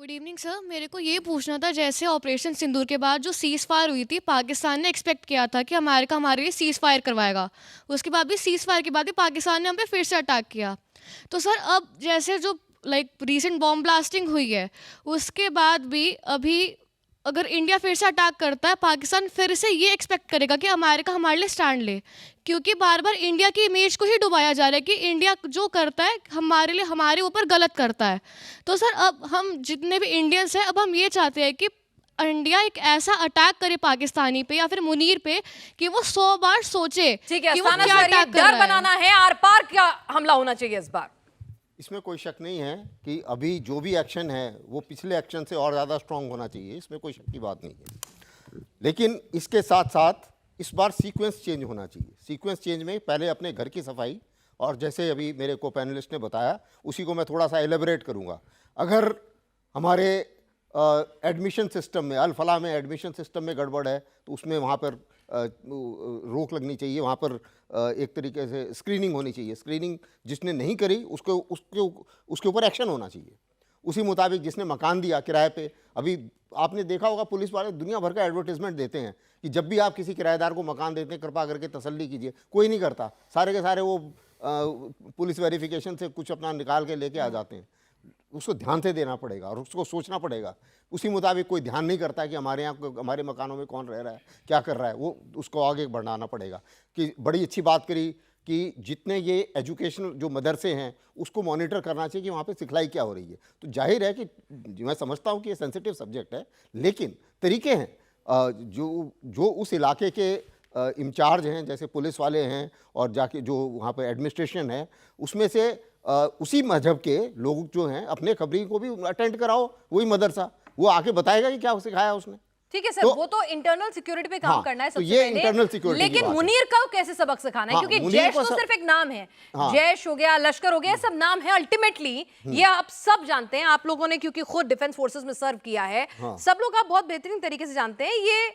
Good evening sir. मेरे को ये पूछना था, जैसे ऑपरेशन सिंदूर के बाद जो सीज़ फायर हुई थी, पाकिस्तान ने एक्सपेक्ट किया था कि अमेरिका हमारे लिए सीज़ फायर करवाएगा। उसके बाद भी सीज़ फायर के बाद भी पाकिस्तान ने हम पे फिर से अटैक किया। तो सर अब जैसे जो रीसेंट बॉम्ब ब्लास्टिंग हुई है, उसके बाद भी अभी अगर इंडिया फिर से अटैक करता है, पाकिस्तान फिर से ये एक्सपेक्ट करेगा कि अमेरिका हमारे लिए स्टैंड ले, क्योंकि बार बार इंडिया की इमेज को ही डुबाया जा रहा है कि इंडिया जो करता है हमारे लिए, हमारे ऊपर गलत करता है। तो सर अब हम जितने भी इंडियंस हैं, अब हम ये चाहते हैं कि इंडिया एक ऐसा अटैक करे पाकिस्तानी पे या फिर मुनीर पे कि वो 100 बार सोचे ठीक है, कि वो क्या अस्थाना अटैक कर डर रहा है। बनाना है, आर पार क्या हमला होना चाहिए इस बार? इसमें कोई शक नहीं है कि अभी जो भी एक्शन है वो पिछले एक्शन से और ज़्यादा स्ट्रांग होना चाहिए, इसमें कोई शक की बात नहीं है। लेकिन इसके साथ साथ इस बार सीक्वेंस चेंज होना चाहिए। सीक्वेंस चेंज में पहले अपने घर की सफाई, और जैसे अभी मेरे को पैनलिस्ट ने बताया उसी को मैं थोड़ा सा एलेबरेट करूँगा। अगर हमारे एडमिशन सिस्टम में, अल फलाह में एडमिशन सिस्टम में गड़बड़ है तो उसमें वहाँ पर रोक लगनी चाहिए, वहाँ पर एक तरीके से स्क्रीनिंग होनी चाहिए। स्क्रीनिंग जिसने नहीं करी उसको उसके ऊपर एक्शन होना चाहिए। उसी मुताबिक जिसने मकान दिया किराए पे, अभी आपने देखा होगा पुलिस वाले दुनिया भर का एडवर्टीजमेंट देते हैं कि जब भी आप किसी किराएदार को मकान देते हैं कृपा करके तसल्ली कीजिए। कोई नहीं करता, सारे के सारे वो पुलिस वेरिफिकेशन से कुछ अपना निकाल के लेके आ जाते हैं। उसको ध्यान से देना पड़ेगा और उसको सोचना पड़ेगा। उसी मुताबिक कोई ध्यान नहीं करता कि हमारे यहाँ हमारे मकानों में कौन रह रहा है, क्या कर रहा है, वो उसको आगे बढ़ाना पड़ेगा। कि बड़ी अच्छी बात करी कि जितने ये एजुकेशनल जो मदरसे हैं उसको मॉनिटर करना चाहिए कि वहाँ पे सिखलाई क्या हो रही है। तो जाहिर है कि मैं समझता हूँ कि ये सेंसिटिव सब्जेक्ट है, लेकिन तरीके हैं जो उस इलाके के इंचार्ज हैं, जैसे पुलिस वाले हैं और जाके जो वहाँ पर एडमिनिस्ट्रेशन है, उसमें से उसी मजहब के लोग जो हैं अपने खबरी को भी अटेंड कराओ, वही मदरसा, वो आके बताएगा कि क्या सिखाया उसने। ठीक है सर, वो तो इंटरनल सिक्योरिटी पे काम करना है तो सबसे ये पहले। इंटरनल सिक्योरिटी लेकिन मुनीर का कैसे सबक सिखाना है? क्योंकि जैश तो सिर्फ एक नाम है। जैश हो गया, लश्कर हो गया, सब नाम है। अल्टीमेटली ये आप सब जानते हैं, आप लोगों ने क्योंकि खुद डिफेंस फोर्सेस में सर्व किया है, सब लोग आप बहुत बेहतरीन तरीके से जानते हैं ये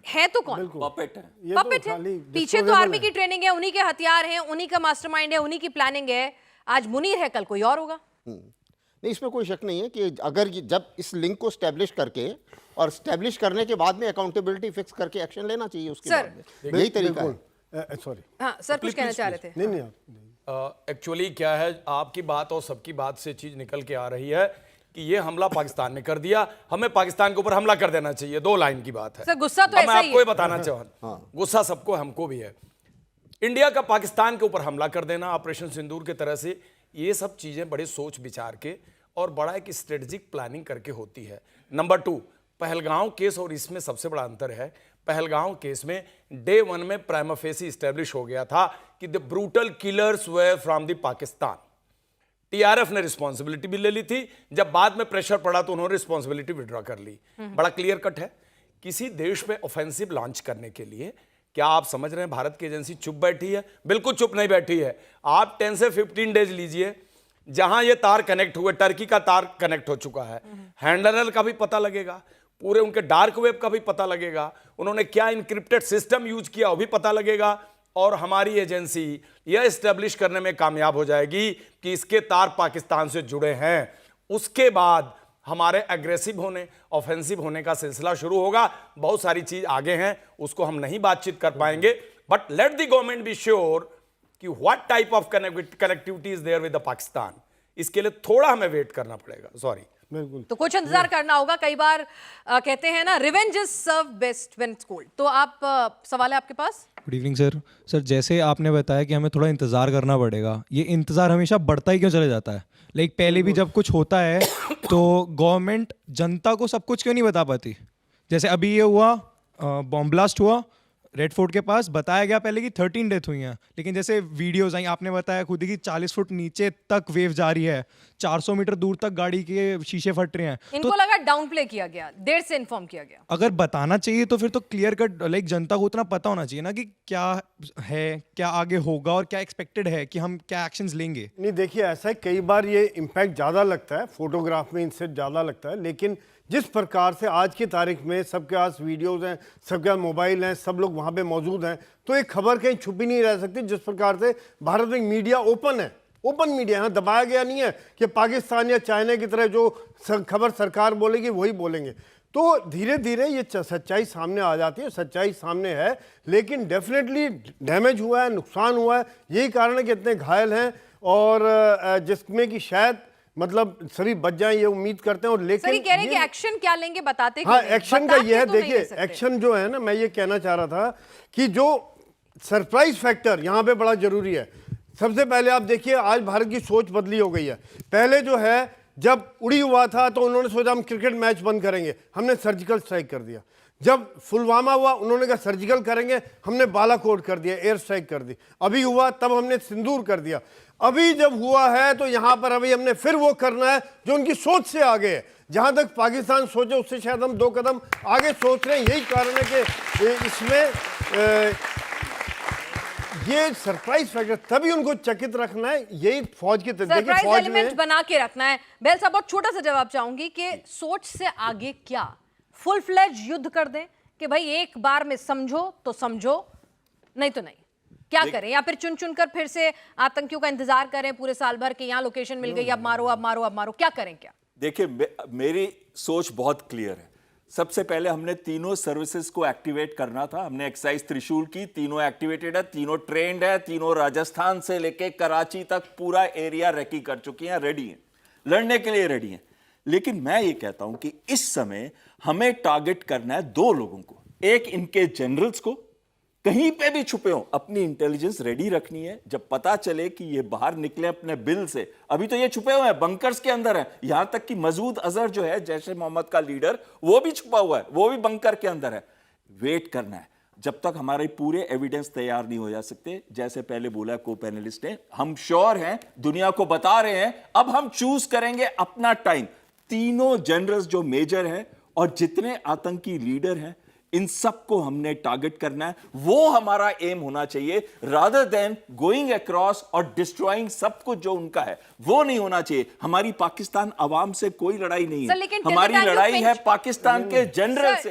है तो कौन? पपेट है। पपेट है। पीछे तो आर्मी की ट्रेनिंग है, उन्हीं के हथियार हैं, उन्हीं का मास्टरमाइंड है, उन्हीं की प्लानिंग है। आज मुनीर है, कल कोई और होगा। नहीं, इसमें कोई शक नहीं है कि अगर जब इस लिंक को स्टैब्लिश करके और स्टैब्लिश करने के बाद में अकाउंटेबिलिटी फिक्स करके एक्शन लेना चाहिए उसके बाद में। यही तरीका है। सॉरी, हाँ सर, कुछ कहना चाह रहे थे? नहीं एक्चुअली क्या है, आपकी बात और सबकी बात से चीज निकल के आ रही है कि ये हमला पाकिस्तान ने कर दिया, हमें पाकिस्तान के ऊपर हमला कर देना चाहिए। दो लाइन की बात है सर, गुस्सा तो मैं ऐसा ही आपको है। बताना चाहूँ, गुस्सा सबको, हमको भी है। इंडिया का पाकिस्तान के ऊपर हमला कर देना ऑपरेशन सिंदूर के तरह से, ये सब चीजें बड़े सोच विचार के और बड़ा एक स्ट्रेटेजिक प्लानिंग करके होती है। नंबर 2, पहलगांव केस और इसमें सबसे बड़ा अंतर है। पहलगांव केस में डे 1 में प्राइमा फेसी स्टैब्लिश हो गया था कि the brutal killers way from the Pakistan. TRF ने रिस्पॉन्सिबिलिटी भी ले ली थी, जब बाद में प्रेशर पड़ा तो उन्होंने रिस्पॉन्सिबिलिटी विड्रॉ कर ली। बड़ा क्लियर कट है। किसी देश पे ऑफेंसिव लॉन्च करने के लिए क्या आप समझ रहे हैं भारत की एजेंसी चुप बैठी है? बिल्कुल चुप नहीं बैठी है। आप 10 से 15 डेज लीजिए, जहां ये तार कनेक्ट हुए, टर्की का तार कनेक्ट हो चुका है, हैंडलर का भी पता लगेगा, पूरे उनके डार्क वेब का भी पता लगेगा, उन्होंने क्या इंक्रिप्टेड सिस्टम यूज किया वो भी पता लगेगा, और हमारी एजेंसी यह एस्टेब्लिश करने में कामयाब हो जाएगी कि इसके तार पाकिस्तान से जुड़े हैं। उसके बाद हमारे एग्रेसिव होने, ऑफेंसिव होने का सिलसिला शुरू होगा। बहुत सारी चीज आगे हैं, उसको हम नहीं बातचीत कर पाएंगे, but let the government be sure कि what type of connectivity is there with the Pakistan. इसके लिए थोड़ा हमें वेट करना पड़ेगा। सॉरी, बिल्कुल। तो कुछ इंतजार करना होगा। कई बार कहते हैं ना, revenge is serve best when it's cold. तो आप सवाल है आपके पास? Good evening sir. सर, जैसे आपने बताया कि हमें थोड़ा इंतज़ार करना पड़ेगा, ये इंतज़ार हमेशा बढ़ता ही क्यों चले जाता है? लाइक पहले भी जब कुछ होता है तो गवर्नमेंट जनता को सब कुछ क्यों नहीं बता पाती? जैसे अभी ये हुआ, बॉम्ब ब्लास्ट हुआ रेड फोर्ट के पास, बताया गया पहले कि 13 डेथ हुई हैं, लेकिन जैसे वीडियोज आई, आपने बताया खुद ही कि 40 फुट नीचे तक वेव जा रही है, 400 मीटर दूर तक गाड़ी के शीशे फट रहे हैं। इनको लगा डाउन प्ले किया गया, देर से इन्फॉर्म किया गया। अगर बताना चाहिए तो फिर तो क्लियर कट, लाइक जनता को उतना पता होना चाहिए ना कि क्या है, क्या आगे होगा और क्या एक्सपेक्टेड है कि हम क्या एक्शंस लेंगे। नहीं, देखिए ऐसा है, कई बार ये इम्पैक्ट ज़्यादा लगता है, फोटोग्राफ में इनसे ज़्यादा लगता है, लेकिन जिस प्रकार से आज की तारीख में सबके पास वीडियोज़ हैं, सबके पास मोबाइल हैं, सब लोग वहाँ पे मौजूद हैं, तो एक खबर कहीं छुपी नहीं रह सकती। जिस प्रकार से भारत में मीडिया ओपन है, ओपन मीडिया, यहाँ दबाया गया नहीं है कि पाकिस्तान या चाइना की तरह जो खबर सरकार बोलेगी वही बोलेंगे। तो धीरे धीरे ये सच्चाई सामने आ जाती है, सच्चाई सामने है, लेकिन डेफिनेटली डैमेज हुआ है, नुकसान हुआ है। यही कारण है कि इतने घायल हैं, और जिसमें कि शायद मतलब सभी बच जाएं ये उम्मीद करते हैं। और लेकिन सर ये कह रहे हैं कि एक्शन क्या लेंगे बताते हाँ, क्यों नहीं? एक्शन का ये है, बताते तो नहीं देखिए दे सकते। एक्शन जो है ना, मैं ये कहना चाह रहा था कि जो सरप्राइज फैक्टर यहाँ पे बड़ा जरूरी है। सबसे पहले आप देखिए आज भारत की सोच बदली हो गई है। पहले जो है जब उड़ी हुआ था तो उन्होंने सोचा हम क्रिकेट मैच बंद करेंगे, हमने सर्जिकल स्ट्राइक कर दिया। जब पुलवामा हुआ उन्होंने कहा सर्जिकल करेंगे, हमने बालाकोट कर दिया, एयर स्ट्राइक कर दी। अभी हुआ तब हमने सिंदूर कर दिया। अभी जब हुआ है तो यहाँ पर अभी हमने फिर वो करना है जो उनकी सोच से आगे है। जहाँ तक पाकिस्तान सोचे उससे शायद हम 2 कदम आगे सोच रहे हैं। यही कारण है कि इसमें ये सरप्राइज फैक्टर तभी उनको चकित रखना है। यही फौज की सरप्राइज फौज एलिमेंट में बना के रखना है। बेल साहब बहुत छोटा सा जवाब चाहूंगी कि सोच से आगे क्या, फुल फ्लेज युद्ध कर दें कि भाई एक बार में समझो तो समझो, नहीं तो नहीं, क्या करें? या फिर चुन चुन कर फिर से आतंकियों का इंतजार करें पूरे साल भर कि यहाँ लोकेशन मिल गई, अब मारो अब मारो अब मारो, क्या करें? क्या देखिए, मेरी सोच बहुत क्लियर है। सबसे पहले हमने तीनों सर्विसेज को एक्टिवेट करना था। हमने एक्सरसाइज त्रिशूल की, तीनों एक्टिवेटेड है, तीनों ट्रेंड है, तीनों राजस्थान से लेके कराची तक पूरा एरिया रेकी कर चुकी हैं, रेडी हैं, लड़ने के लिए रेडी हैं। लेकिन मैं ये कहता हूं कि इस समय हमें टारगेट करना है 2 लोगों को। एक, इनके जनरल्स को, कहीं पे भी छुपे हो अपनी इंटेलिजेंस रेडी रखनी है। जब पता चले कि ये बाहर निकले अपने बिल से, अभी तो ये छुपे हुए हैं, बंकर्स के अंदर है। यहां तक कि मसूद अजहर जो है जैश ए मोहम्मद का लीडर, वो भी छुपा हुआ है, वो भी बंकर के अंदर है। वेट करना है जब तक हमारे पूरे एविडेंस तैयार नहीं हो जा सकते। जैसे पहले बोला को पैनलिस्ट ने, हम श्योर हैं, दुनिया को बता रहे हैं, अब हम चूज करेंगे अपना टाइम। तीनों जनरल्स जो मेजर हैं और जितने आतंकी लीडर हैं, इन सबको हमने टारगेट करना है। वो हमारा एम होना चाहिए, रादर देन गोइंग अक्रॉस और डिस्ट्रॉइंग सब कुछ जो उनका है, वो नहीं होना चाहिए। हमारी पाकिस्तान अवाम से कोई लड़ाई नहीं सर, है, लेकिन हमारी till the time you लड़ाई है pinch- पाकिस्तान के जनरल से।